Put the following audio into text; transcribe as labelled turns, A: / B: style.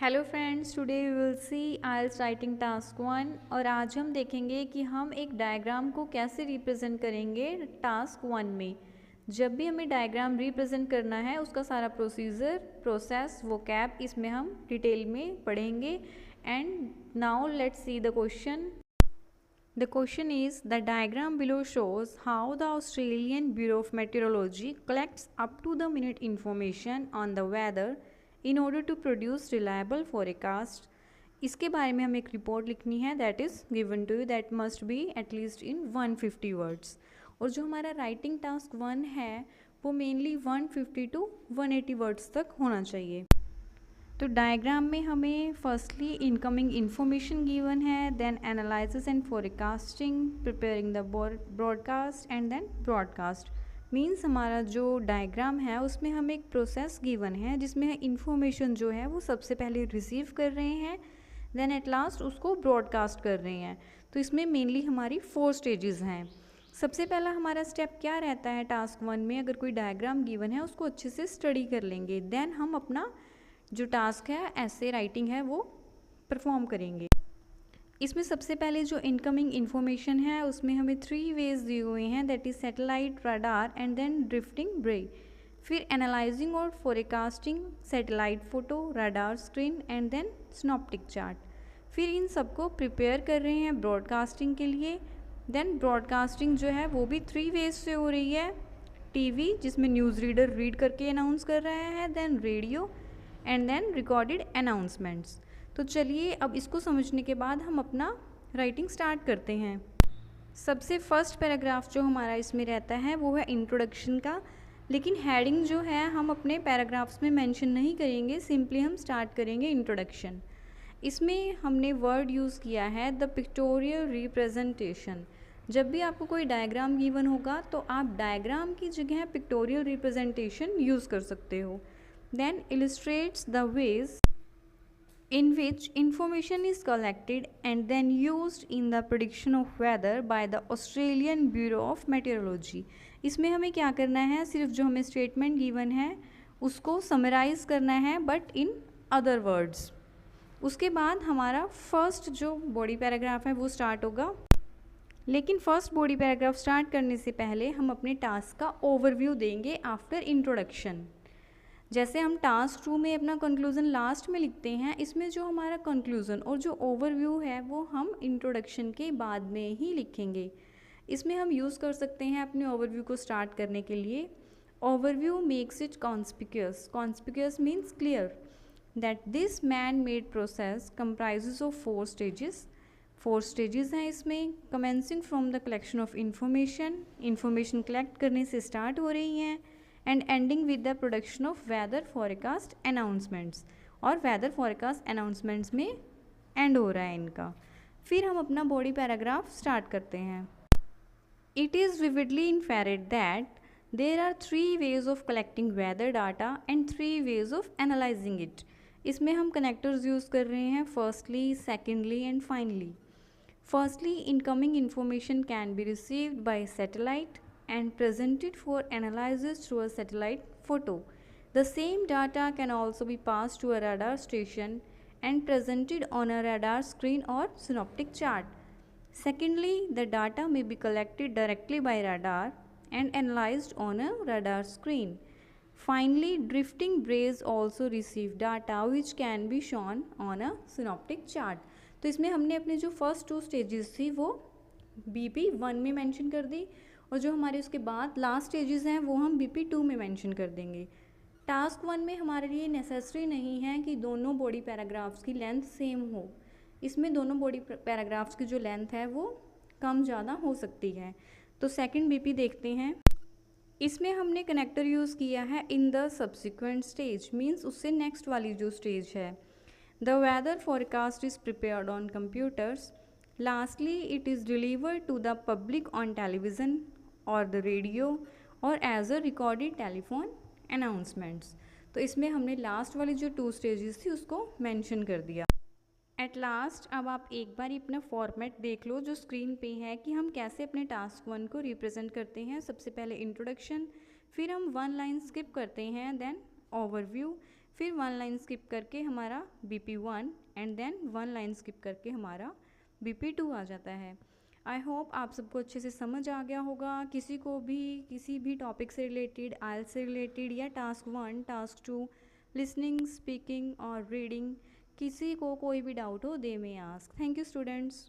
A: Hello friends, today we will see IELTS writing task 1 और आज हम देखेंगे कि हम एक डायग्राम को कैसे रिप्रेजेंट करेंगे टास्क 1 में। जब भी हमें डायग्राम रिप्रेजेंट करना है उसका सारा प्रोसेस वोकैब इसमें हम डिटेल में पढ़ेंगे। And now let's see the question. The question is, the diagram below shows how the Australian Bureau of Meteorology collects up to the minute information on the weather in order to produce reliable forecast. इसके बारे में हमें एक report लिखनी है that is given to you, that must be at least in 150 words। और जो हमारा राइटिंग टास्क 1 है वो मेनली 150 to 180 वर्ड्स तक होना चाहिए। तो डायग्राम में हमें फर्स्टली इनकमिंग इन्फॉर्मेशन गिवन है, then analysis and forecasting, preparing the broadcast and then broadcast. Means हमारा जो डायग्राम है उसमें हमें एक प्रोसेस गिवन है जिसमें इन्फॉर्मेशन जो है वो सबसे पहले रिसीव कर रहे हैं, देन एट लास्ट उसको ब्रॉडकास्ट कर रहे हैं। तो इसमें मेनली हमारी 4 स्टेजेस हैं। सबसे पहला हमारा स्टेप क्या रहता है टास्क 1 में, अगर कोई डायग्राम गिवन है उसको अच्छे से स्टडी कर लेंगे, देन हम अपना जो टास्क है ऐसे राइटिंग है वो परफॉर्म करेंगे। इसमें सबसे पहले जो इनकमिंग इन्फॉर्मेशन है उसमें हमें 3 वेज दिए हुए हैं, that is satellite, radar and then drifting buoy. फिर एनालाइजिंग और forecasting, satellite photo, radar screen and then synoptic chart. फिर इन सबको प्रिपेयर कर रहे हैं ब्रॉडकास्टिंग के लिए। देन ब्रॉडकास्टिंग जो है वो भी 3 वेज से हो रही है, टीवी जिसमें न्यूज़ रीडर रीड करके अनाउंस कर रहा है, then radio and then recorded announcements. तो चलिए अब इसको समझने के बाद हम अपना राइटिंग स्टार्ट करते हैं। सबसे फर्स्ट पैराग्राफ जो हमारा इसमें रहता है वो है इंट्रोडक्शन का, लेकिन हेडिंग जो है हम अपने पैराग्राफ्स में मेंशन नहीं करेंगे, सिंपली हम स्टार्ट करेंगे इंट्रोडक्शन। इसमें हमने वर्ड यूज़ किया है द पिक्टोरियल रिप्रेजेंटेशन। जब भी आपको कोई डायग्राम गिवन होगा तो आप डायग्राम की जगह पिक्टोरियल रिप्रेजेंटेशन यूज़ कर सकते हो। Then illustrates the ways in which information is collected and then used in the prediction of weather by the Australian Bureau of Meteorology। इसमें हमें क्या करना है, सिर्फ जो हमें स्टेटमेंट गिवन है उसको समराइज करना है बट इन अदर वर्ड्स। उसके बाद हमारा फर्स्ट जो बॉडी पैराग्राफ है वो स्टार्ट होगा। लेकिन फर्स्ट बॉडी पैराग्राफ स्टार्ट करने से पहले हम अपने टास्क का ओवरव्यू देंगे आफ्टर इंट्रोडक्शन। जैसे हम टास्क 2 में अपना कंक्लूज़न लास्ट में लिखते हैं, इसमें जो हमारा कंक्लूज़न और जो ओवरव्यू है वो हम इंट्रोडक्शन के बाद में ही लिखेंगे। इसमें हम यूज़ कर सकते हैं अपने ओवरव्यू को स्टार्ट करने के लिए, overview makes it conspicuous. Conspicuous means clear that this man made process comprises of 4 stages. 4 stages हैं इसमें, commencing from the collection of information collect करने से स्टार्ट हो रही हैं, and ending with the production of weather forecast announcements. और weather forecast announcements में end हो रहा है इनका। फिर हम अपना बॉडी पैराग्राफ स्टार्ट करते हैं। It is vividly inferred that there are 3 ways of collecting weather data and 3 ways of analysing it. इसमें हम कनेक्टर्स यूज़ कर रहे हैं, firstly, secondly and finally. Firstly, incoming information can be received by satellite and presented for analysis through a satellite photo. The same data can also be passed to a radar station and presented on a radar screen or synoptic chart. Secondly, the data may be collected directly by radar and analyzed on a radar screen. Finally, drifting brays also receive data which can be shown on a synoptic chart. तो इसमें हमने अपने जो first 2 stages थी वो BP1 में mention कर दी, और जो हमारे उसके बाद लास्ट स्टेजेस हैं वो हम BP2 में मेंशन कर देंगे। टास्क 1 में हमारे लिए नेसेसरी नहीं है कि दोनों बॉडी पैराग्राफ्स की लेंथ सेम हो। इसमें दोनों बॉडी पैराग्राफ्स की जो लेंथ है वो कम ज़्यादा हो सकती है। तो सेकंड BP देखते हैं। इसमें हमने कनेक्टर यूज़ किया है in the subsequent stage, means उससे नेक्स्ट वाली जो स्टेज है। The weather forecast is prepared on computers. Lastly, it is delivered to the public on television or the radio or as a recorded telephone announcements। तो इसमें हमने last वाली जो 2 stages थी उसको मेंशन कर दिया। एट लास्ट अब आप एक बार अपना फॉर्मेट देख लो जो स्क्रीन पे है कि हम कैसे अपने टास्क 1 को रिप्रेजेंट करते हैं। सबसे पहले इंट्रोडक्शन, फिर हम 1 लाइन स्किप करते हैं, देन ओवरव्यू, फिर 1 लाइन स्किप करके हमारा BP1 and then 1 line skip करके हमारा BP2 आ जाता है। आई होप आप सबको अच्छे से समझ आ गया होगा। किसी को भी किसी भी टॉपिक से रिलेटेड, आइल्स से रिलेटेड या टास्क 1, टास्क 2, लिसनिंग, स्पीकिंग और रीडिंग, किसी को कोई भी डाउट हो they may ask. Thank you students.